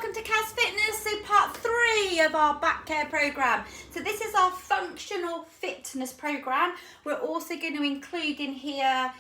welcome to Cas Fitness, so part 3 of our back care program. So this is our functional fitness program. We're also going to include in here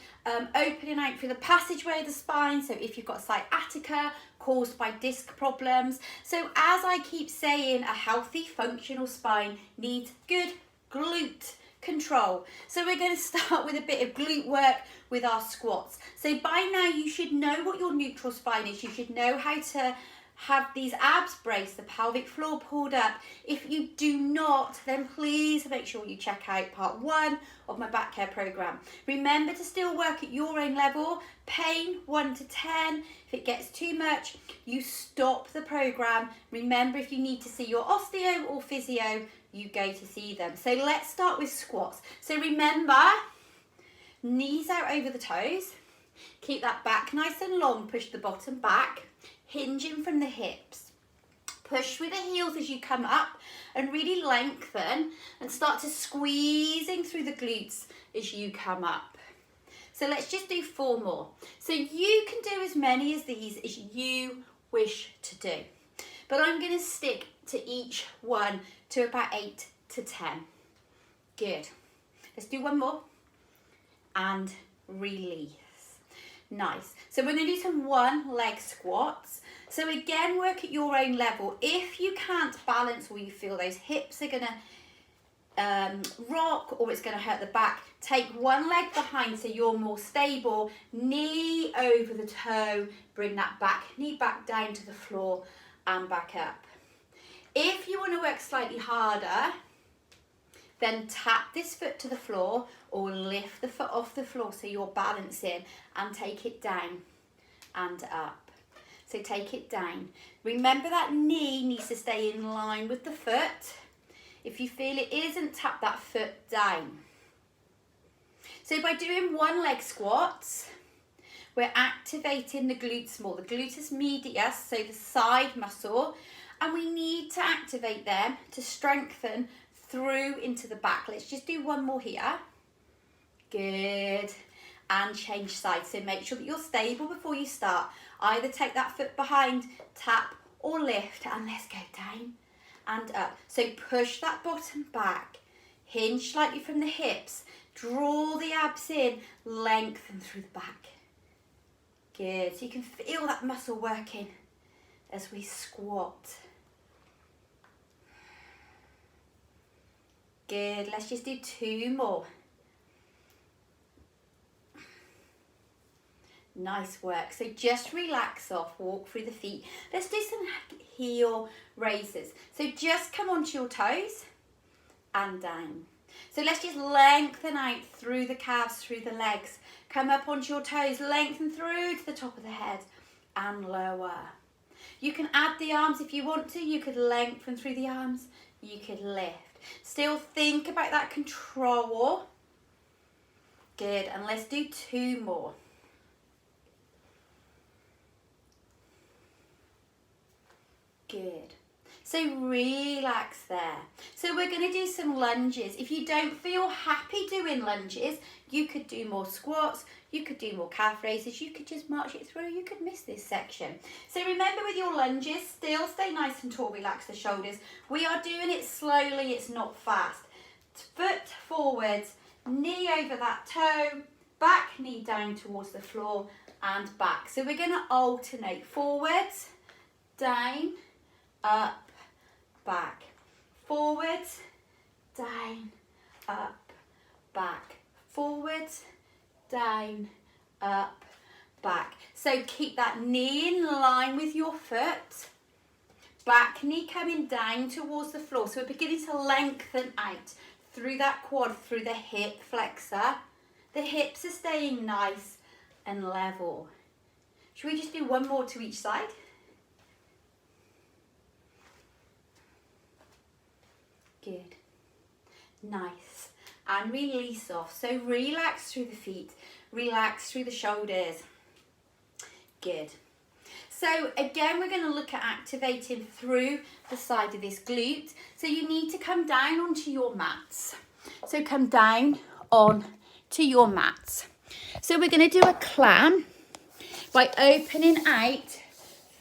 opening out through the passageway of the spine, so if you've got sciatica caused by disc problems. So as I keep saying, a healthy functional spine needs good glute control. So we're going to start with a bit of glute work with our squats. So by now you should know what your neutral spine is. You should know how to have these abs braced, the pelvic floor pulled up. If you do not, then please make sure you check out part 1 of my back care program. Remember to still work at your own level. Pain 1 to 10. If it gets too much, you stop the program. Remember, if you need to see your osteo or physio, you go to see them. So let's start with squats. So remember, knees out over the toes. Keep that back nice and long. Push the bottom back. Hinging from the hips. Push with the heels as you come up and really lengthen and start to squeezing through the glutes as you come up. So let's just do 4 more. So you can do as many as these as you wish to do. But I'm going to stick to each one to about 8 to 10. Good. Let's do 1 more. And release. Nice. So we're going to do some 1 leg squats. So again, work at your own level. If you can't balance or you feel those hips are going to rock or it's going to hurt the back, take 1 leg behind so you're more stable. Knee over the toe. Bring that back knee back down to the floor and back up. If you want to work slightly harder, then tap this foot to the floor or lift the foot off the floor so you're balancing and take it down and up. So take it down. Remember that knee needs to stay in line with the foot. If you feel it isn't, tap that foot down. So by doing 1 leg squats, we're activating the glutes more, the gluteus medius, so the side muscle, and we need to activate them to strengthen through into the back. Let's just do 1 more here. Good. And change sides. So make sure that you're stable before you start. Either take that foot behind, tap or lift, and let's go down and up. So push that bottom back, hinge slightly from the hips, draw the abs in, lengthen through the back. Good. So you can feel that muscle working as we squat. Good. Let's just do 2 more. Nice work. So just relax off, walk through the feet. Let's do some heel raises. So just come onto your toes and down. So let's just lengthen out through the calves, through the legs. Come up onto your toes, lengthen through to the top of the head and lower. You can add the arms if you want to. You could lengthen through the arms. You could lift. Still think about that control. Good. And let's do 2 more. Good. So relax there. So we're going to do some lunges. If you don't feel happy doing lunges, you could do more squats, you could do more calf raises, you could just march it through, you could miss this section. So remember with your lunges, still stay nice and tall, relax the shoulders. We are doing it slowly, it's not fast. Foot forwards, knee over that toe, back knee down towards the floor and back. So we're going to alternate forwards, down, up, back, forwards, down, up, back, forwards, down, up, back. So keep that knee in line with your foot, back knee coming down towards the floor. So we're beginning to lengthen out through that quad, through the hip flexor. The hips are staying nice and level. Should we just do 1 more to each side? Good. Nice. And release off. So relax through the feet. Relax through the shoulders. Good. So again, we're going to look at activating through the side of this glute. So you need to come down onto your mats. So come down on to your mats. So we're going to do a clam by opening out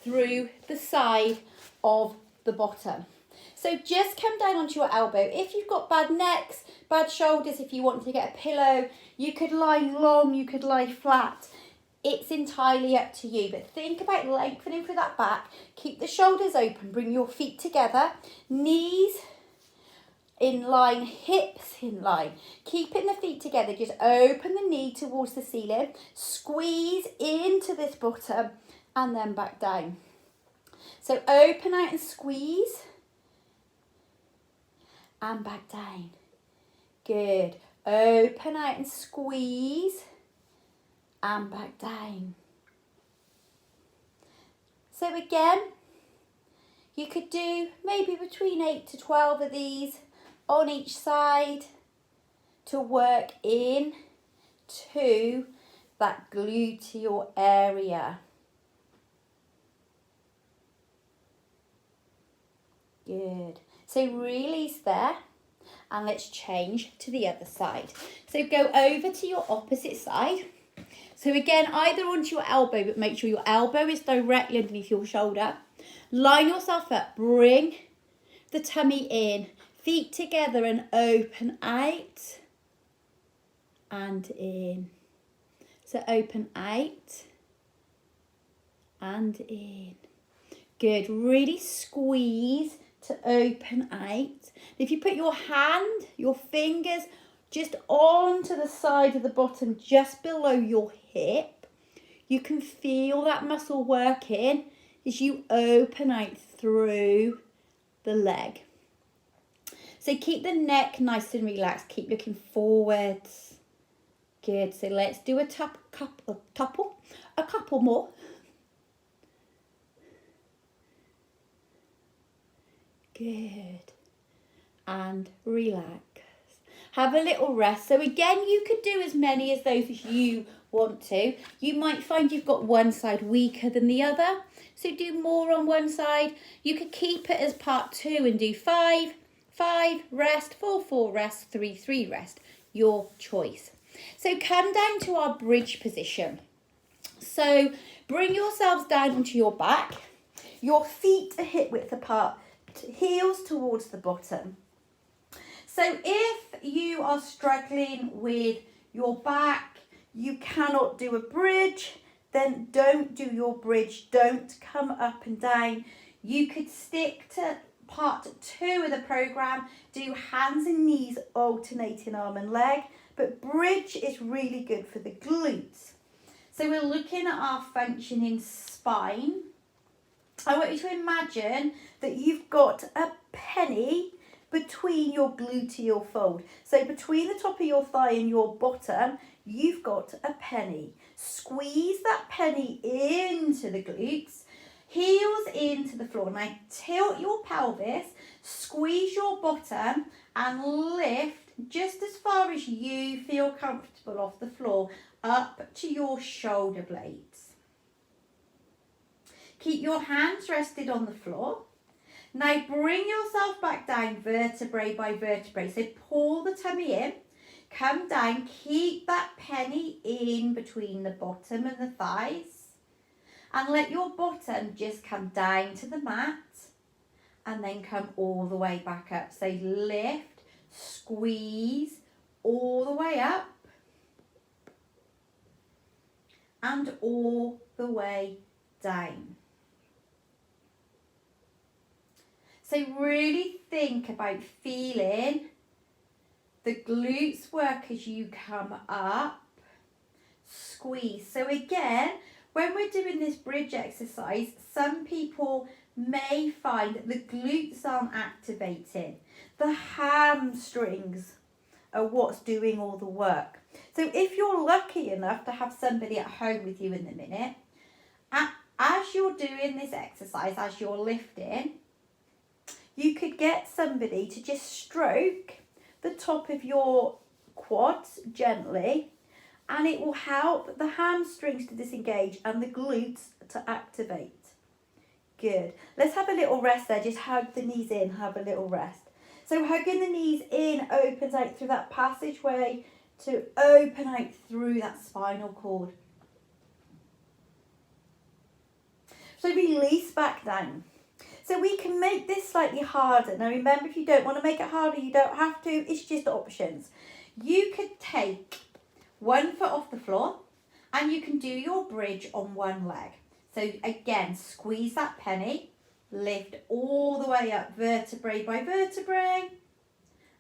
through the side of the bottom. So just come down onto your elbow. If you've got bad necks, bad shoulders, if you want to get a pillow, you could lie long, you could lie flat. It's entirely up to you, but think about lengthening through that back. Keep the shoulders open, bring your feet together, knees in line, hips in line. Keeping the feet together, just open the knee towards the ceiling, squeeze into this bottom and then back down. So open out and squeeze and back down. Good. Open out and squeeze and back down. So again, you could do maybe between 8 to 12 of these on each side to work in to that gluteal area. Good. So release there and let's change to the other side. So go over to your opposite side. So again, either onto your elbow, but make sure your elbow is directly underneath your shoulder. Line yourself up, bring the tummy in, feet together and open out and in. So open out and in. Good, really squeeze to open out. If you put your hand, your fingers just onto the side of the bottom, just below your hip, you can feel that muscle working as you open out through the leg. So keep the neck nice and relaxed. Keep looking forwards. Good. So let's do a couple more. Good. And relax. Have a little rest. So again, you could do as many as those as you want to. You might find you've got one side weaker than the other. So do more on one side. You could keep it as part 2 and do 5, 5, rest, 4, 4, rest, 3, 3, rest. Your choice. So come down to our bridge position. So bring yourselves down onto your back. Your feet are hip width apart. Heels towards the bottom. So if you are struggling with your back, you cannot do a bridge, then don't do your bridge. Don't come up and down. You could stick to part 2 of the program, do hands and knees alternating arm and leg, but bridge is really good for the glutes. So we're looking at our functioning spine. I want you to imagine that you've got a penny between your gluteal fold. So between the top of your thigh and your bottom, you've got a penny. Squeeze that penny into the glutes, heels into the floor. Now tilt your pelvis, squeeze your bottom and lift just as far as you feel comfortable off the floor, up to your shoulder blades. Keep your hands rested on the floor. Now bring yourself back down vertebrae by vertebrae. So pull the tummy in, come down, keep that penny in between the bottom and the thighs. And let your bottom just come down to the mat and then come all the way back up. So lift, squeeze all the way up and all the way down. So really think about feeling the glutes work as you come up, squeeze. So again, when we're doing this bridge exercise, some people may find that the glutes aren't activating. The hamstrings are what's doing all the work. So if you're lucky enough to have somebody at home with you in a minute, as you're doing this exercise, as you're lifting, you could get somebody to just stroke the top of your quads gently, and it will help the hamstrings to disengage and the glutes to activate. Good. Let's have a little rest there. Just hug the knees in, have a little rest. So hugging the knees in opens out through that passageway to open out through that spinal cord. So release back down. So we can make this slightly harder. Now remember, if you don't want to make it harder, you don't have to. It's just options. You could take one foot off the floor and you can do your bridge on one leg. So again, squeeze that penny, lift all the way up, vertebrae by vertebrae,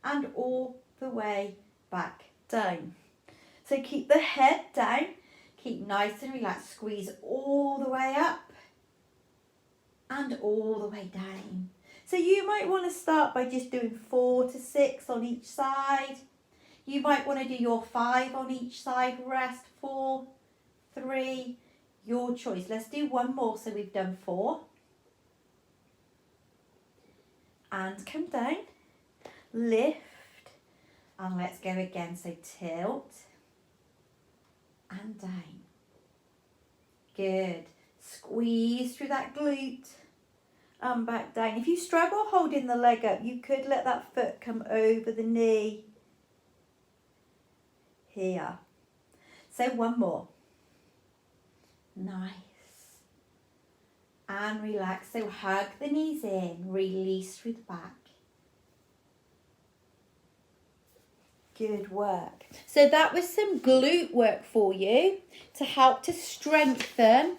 and all the way back down. So keep the head down, keep nice and relaxed, squeeze all the way up and all the way down. So you might want to start by just doing 4 to 6 on each side. You might want to do your 5 on each side, rest 4, 3, your choice. Let's do one more. So we've done 4. And come down, lift, and let's go again. So tilt and down. Good. Squeeze through that glute and back down. If you struggle holding the leg up, you could let that foot come over the knee. Here. So one more. Nice. And relax. So hug the knees in, release through the back. Good work. So that was some glute work for you to help to strengthen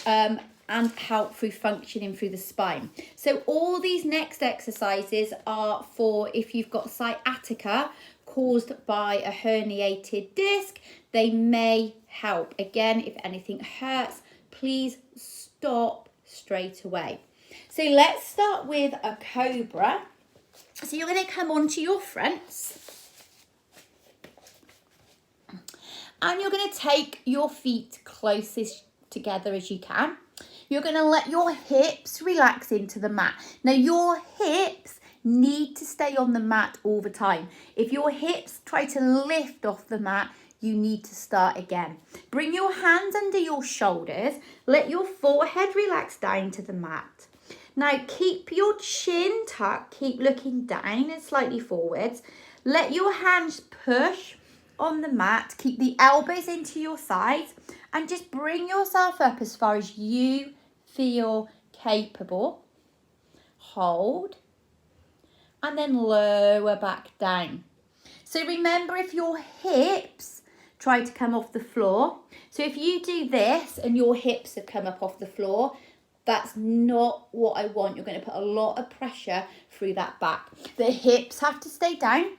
and help through functioning through the spine. So all these next exercises are for if you've got sciatica caused by a herniated disc. They may help. Again, if anything hurts, please stop straight away. So let's start with a cobra. So you're going to come onto your fronts. And you're going to take your feet closest together as you can. You're going to let your hips relax into the mat. Now your hips need to stay on the mat all the time. If your hips try to lift off the mat, you need to start again. Bring your hands under your shoulders. Let your forehead relax down to the mat. Now keep your chin tucked. Keep looking down and slightly forwards. Let your hands push on the mat. Keep the elbows into your sides and just bring yourself up as far as you feel capable. Hold and then lower back down. So remember, if your hips try to come off the floor, so if you do this and your hips have come up off the floor, that's not what I want. You're going to put a lot of pressure through that back. The hips have to stay down.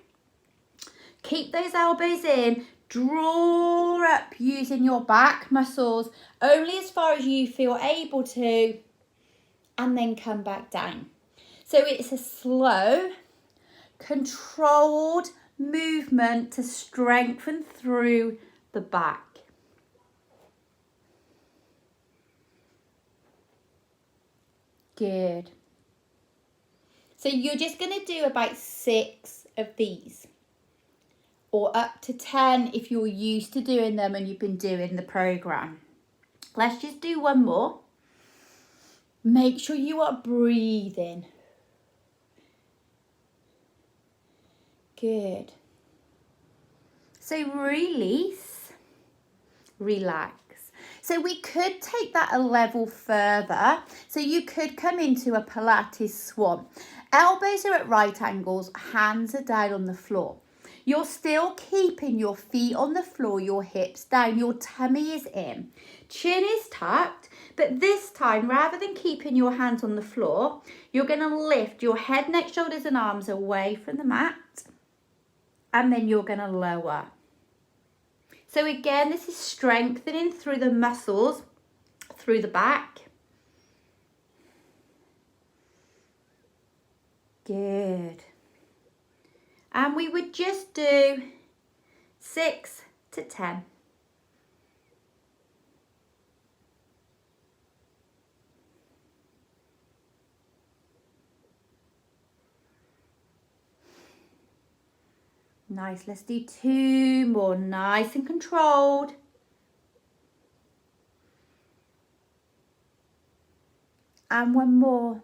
Keep those elbows in, draw up using your back muscles only as far as you feel able to, and then come back down. So it's a slow, controlled movement to strengthen through the back. Good. So you're just going to do about 6 of these, or up to 10 if you're used to doing them and you've been doing the program. Let's just do one more. Make sure you are breathing. Good. So release, relax. So we could take that a level further. So you could come into a Pilates swan. Elbows are at right angles, hands are down on the floor. You're still keeping your feet on the floor, your hips down, your tummy is in. Chin is tucked, but this time, rather than keeping your hands on the floor, you're going to lift your head, neck, shoulders and arms away from the mat. And then you're going to lower. So again, this is strengthening through the muscles, through the back. Good. And we would just do 6 to 10. Nice, let's do 2 more, nice and controlled. And 1 more.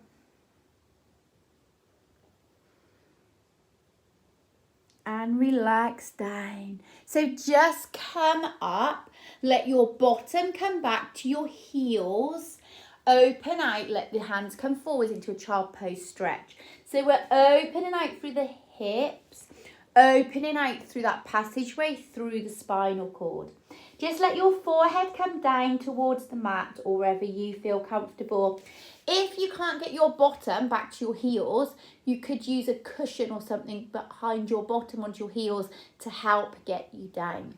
And relax down. So just come up, let your bottom come back to your heels, Open out, let the hands come forwards into a child pose stretch. So we're opening out through the hips, opening out through that passageway through the spinal cord. Just let your forehead come down towards the mat or wherever you feel comfortable. If you can't get your bottom back to your heels, you could use a cushion or something behind your bottom onto your heels to help get you down.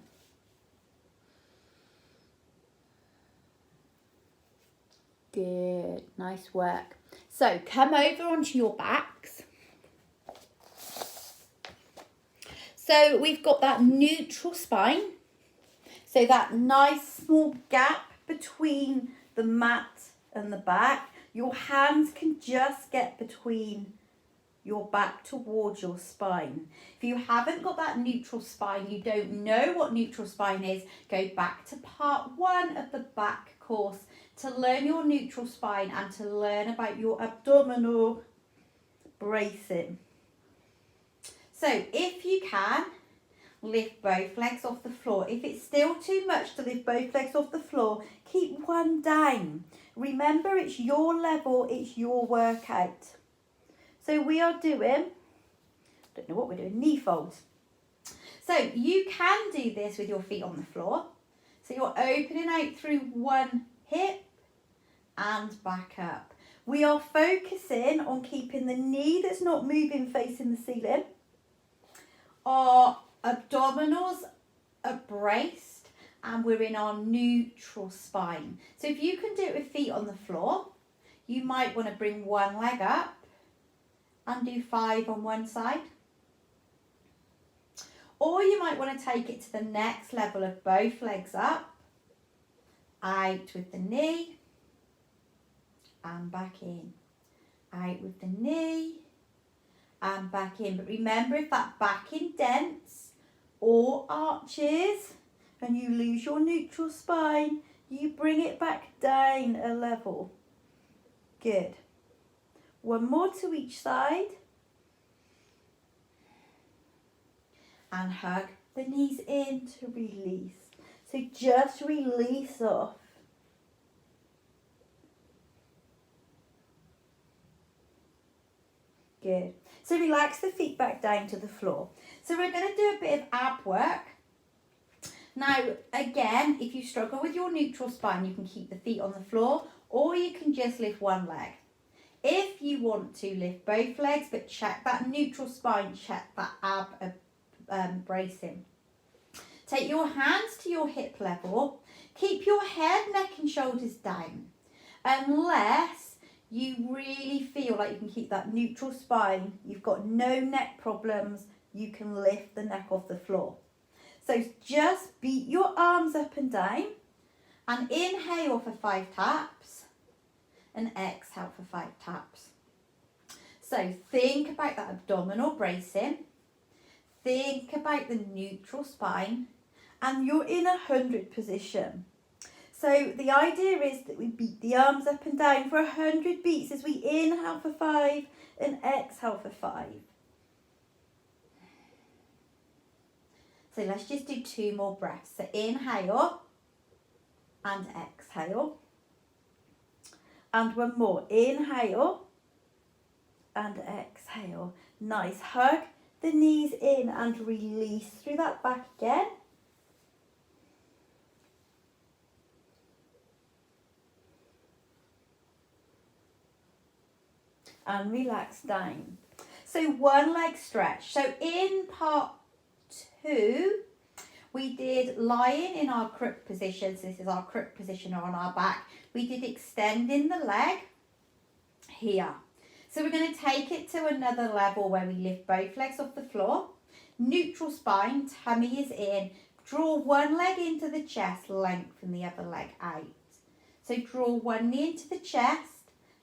Good, nice work. So come over onto your backs. So we've got that neutral spine. So that nice small gap between the mat and the back. Your hands can just get between your back towards your spine. If you haven't got that neutral spine, you don't know what neutral spine is, go back to part 1 of the back course to learn your neutral spine and to learn about your abdominal bracing. So if you can, lift both legs off the floor. If it's still too much to lift both legs off the floor, keep one down. Remember, it's your level, it's your workout. So we are doing, don't know what we're doing, knee folds. So you can do this with your feet on the floor. So you're opening out through one hip and back up. We are focusing on keeping the knee that's not moving facing the ceiling. Our abdominals are braced and we're in our neutral spine. So if you can do it with feet on the floor, you might want to bring one leg up and do 5 on one side. Or you might want to take it to the next level of both legs up, out with the knee and back in, out with the knee and back in. But remember, if that back indents or arches and you lose your neutral spine, you bring it back down a level. Good. One more to each side. And hug the knees in to release. So just release off. Good. So relax the feet back down to the floor. So we're going to do a bit of ab work. Now, again, if you struggle with your neutral spine, you can keep the feet on the floor or you can just lift one leg. If you want to lift both legs, but check that neutral spine, check that ab bracing. Take your hands to your hip level. Keep your head, neck and shoulders down. Unless you really feel like you can keep that neutral spine, you've got no neck problems, you can lift the neck off the floor. So just beat your arms up and down and inhale for 5 taps and exhale for 5 taps. So think about that abdominal bracing, think about the neutral spine, and you're in 100 position. So the idea is that we beat the arms up and down for 100 beats as we inhale for 5 and exhale for 5. So let's just do 2 more breaths. So inhale and exhale. And one more. Inhale and exhale. Nice. Hug the knees in and release through that back again. And relax down. So one leg stretch. So in part 2, we did lying in our crook position. So this is our crook position on our back. We did extending the leg here. So we're going to take it to another level where we lift both legs off the floor. Neutral spine, tummy is in. Draw one leg into the chest, lengthen the other leg out. So draw one knee into the chest,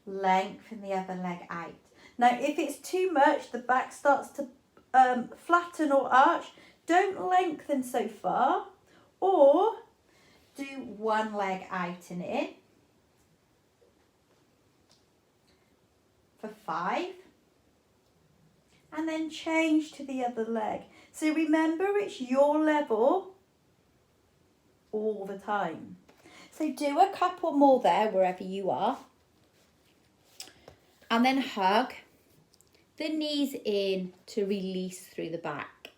lengthen the other leg out. Now if it's too much, the back starts to flatten or arch, don't lengthen so far, or do one leg out and in for 5 and then change to the other leg. So remember, it's your level all the time. So do a couple more there wherever you are. And then hug the knees in to release through the back.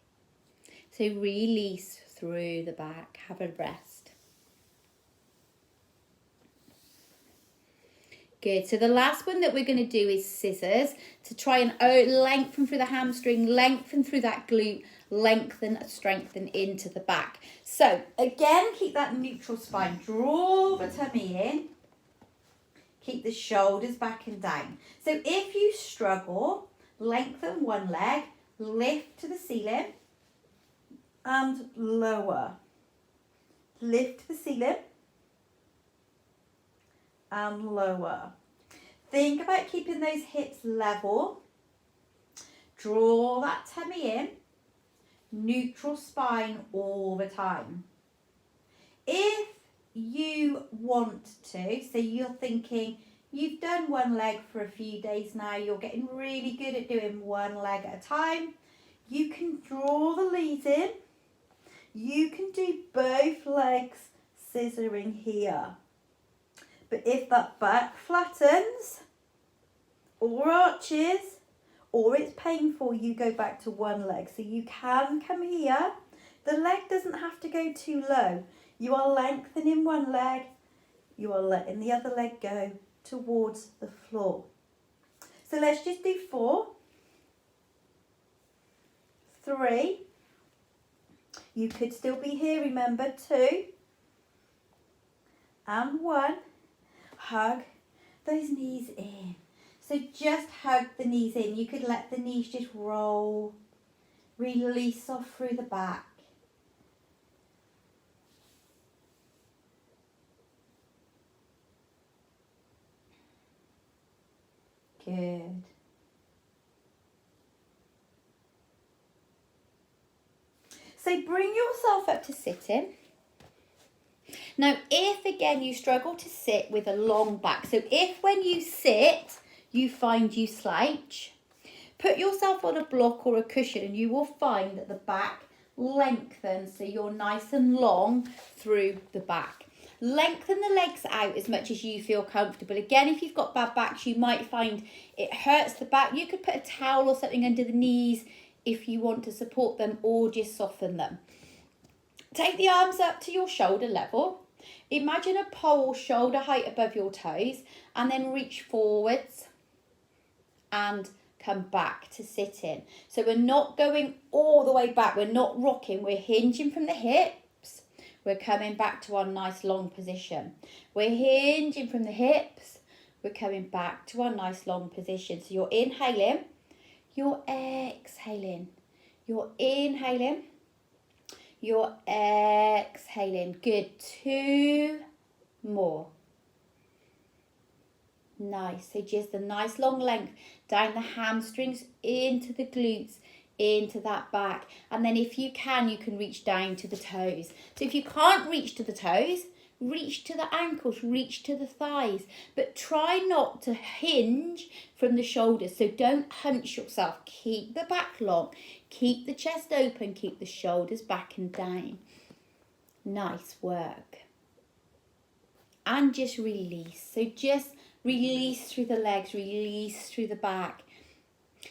So release through the back. Have a rest. Good. So the last one that we're going to do is scissors to try and lengthen through the hamstring, lengthen through that glute, lengthen, strengthen into the back. So again, keep that neutral spine. Draw the tummy in. Keep the shoulders back and down. So if you struggle, lengthen one leg, lift to the ceiling and lower. Lift to the ceiling and lower. Think about keeping those hips level. Draw that tummy in. Neutral spine all the time. If you want to, so you're thinking you've done one leg for a few days now, you're getting really good at doing one leg at a time, you can draw the leads in. You can do both legs scissoring here. But if that back flattens or arches or it's painful, you go back to one leg. So you can come here. The leg doesn't have to go too low. You are lengthening one leg. You are letting the other leg go towards the floor. So let's just do 4, 3. You could still be here, remember, 2 and 1. Hug those knees in. So just hug the knees in. You could let the knees just roll. Release off through the back. Good. So bring yourself up to sitting. Now, if again you struggle to sit with a long back, so if when you sit you find you slouch, put yourself on a block or a cushion and you will find that the back lengthens, so you're nice and long through the back. Lengthen the legs out as much as you feel comfortable. Again, if you've got bad backs, you might find it hurts the back. You could put a towel or something under the knees if you want to support them, or just soften them. Take the arms up to your shoulder level. Imagine a pole shoulder height above your toes, and then reach forwards and come back to sitting. So we're not going all the way back. We're not rocking. We're hinging from the hips. We're coming back to our nice long position. We're hinging from the hips. We're coming back to our nice long position. So you're inhaling. You're exhaling. You're inhaling. You're exhaling. Good. 2 more. Nice. So just a nice long length down the hamstrings, into the glutes, into that back. And then if you can reach down to the toes. So if you can't reach to the toes, reach to the ankles, reach to the thighs. But try not to hinge from the shoulders. So don't hunch yourself. Keep the back long. Keep the chest open. Keep the shoulders back and down. Nice work. And just release. So just release through the legs, release through the back.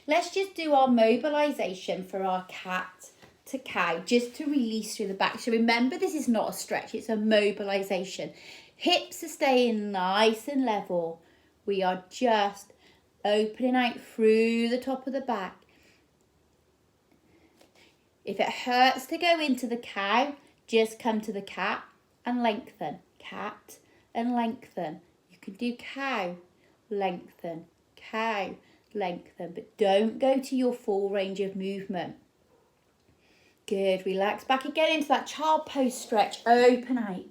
Let's just do our mobilization for our cat to cow, just to release through the back. So remember, this is not a stretch, it's a mobilization. Hips are staying nice and level. We are just opening out through the top of the back. If it hurts to go into the cow, just come to the cat and lengthen. Cat and lengthen. You can do cow, lengthen, cow, lengthen, but don't go to your full range of movement. Good, relax back again into that child pose stretch, open out.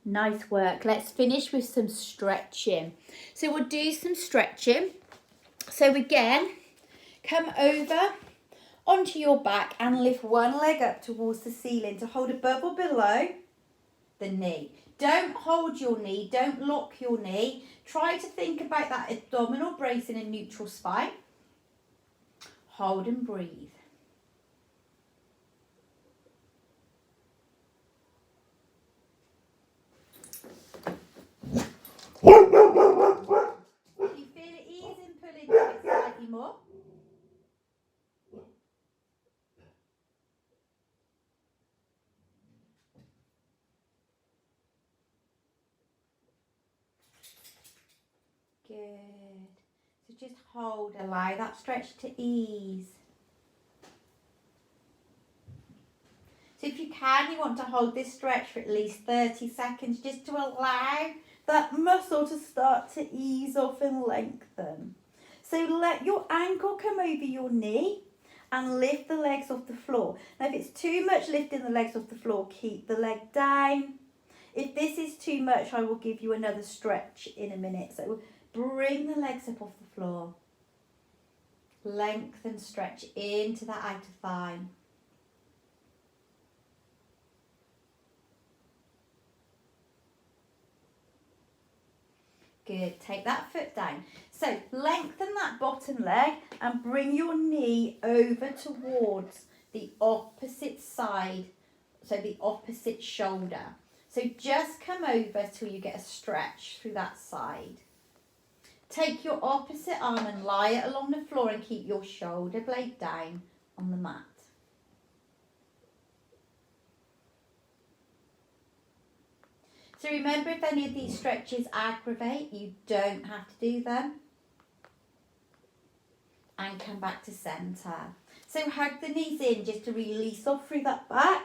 Nice work. Let's finish with some stretching. So we'll do some stretching. So again, come over onto your back and lift one leg up towards the ceiling to hold above or below the knee. Don't hold your knee, don't lock your knee. Try to think about that abdominal brace in a neutral spine. Hold and breathe. Good. So just hold, allow that stretch to ease. So if you can, you want to hold this stretch for at least 30 seconds just to allow that muscle to start to ease off and lengthen. So let your ankle come over your knee and lift the legs off the floor. Now if it's too much lifting the legs off the floor, keep the leg down. If this is too much, I will give you another stretch in a minute. So bring the legs up off the floor. Lengthen, stretch into that outer thigh. Good, take that foot down. So lengthen that bottom leg and bring your knee over towards the opposite side, so the opposite shoulder. So just come over till you get a stretch through that side. Take your opposite arm and lie it along the floor and keep your shoulder blade down on the mat. So remember, if any of these stretches aggravate, you don't have to do them. And come back to centre. So hug the knees in just to release off through that back.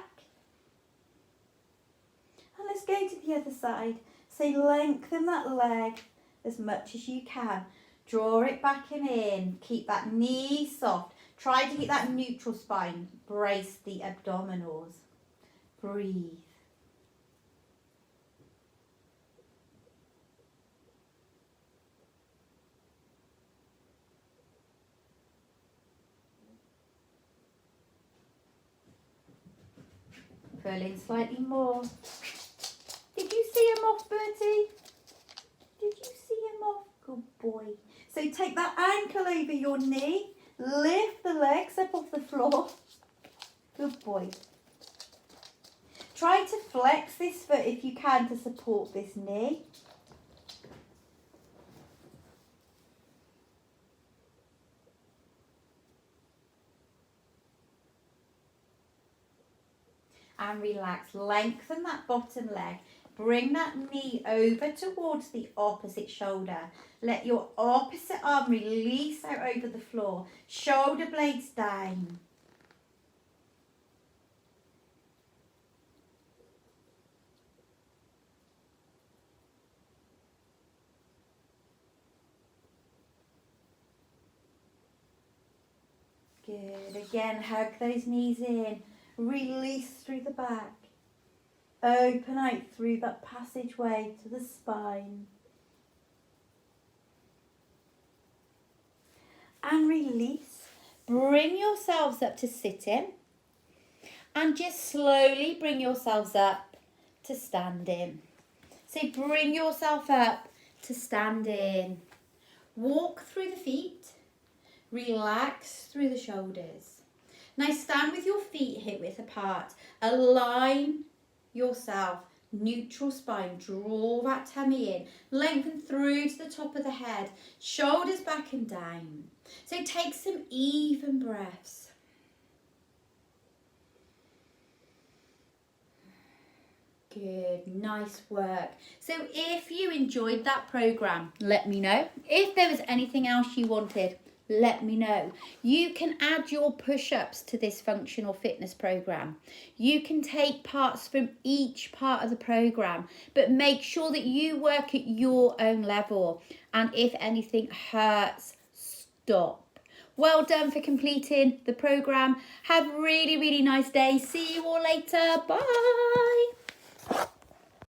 And let's go to the other side. So lengthen that leg as much as you can. Draw it back and in. Keep that knee soft. Try to keep that neutral spine. Brace the abdominals. Breathe. Pull in slightly more. Did you see him off, Bertie? Did you see him off? Good boy. So take that ankle over your knee. Lift the legs up off the floor. Good boy. Try to flex this foot if you can to support this knee. And relax, lengthen that bottom leg. Bring that knee over towards the opposite shoulder. Let your opposite arm release out over the floor. Shoulder blades down. Good, again, hug those knees in. Release through the back. Open out through that passageway to the spine. And release. Bring yourselves up to sitting. And just slowly bring yourselves up to standing. So bring yourself up to standing. Walk through the feet. Relax through the shoulders. Now stand with your feet hip width apart. Align yourself, neutral spine. Draw that tummy in. Lengthen through to the top of the head. Shoulders back and down. So take some even breaths. Good, nice work. So if you enjoyed that program, let me know. If there was anything else you wanted, let me know. You can add your push-ups to this functional fitness program. You can take parts from each part of the program, but make sure that you work at your own level. And if anything hurts, stop. Well done for completing the program. Have a really, really nice day. See you all later. Bye.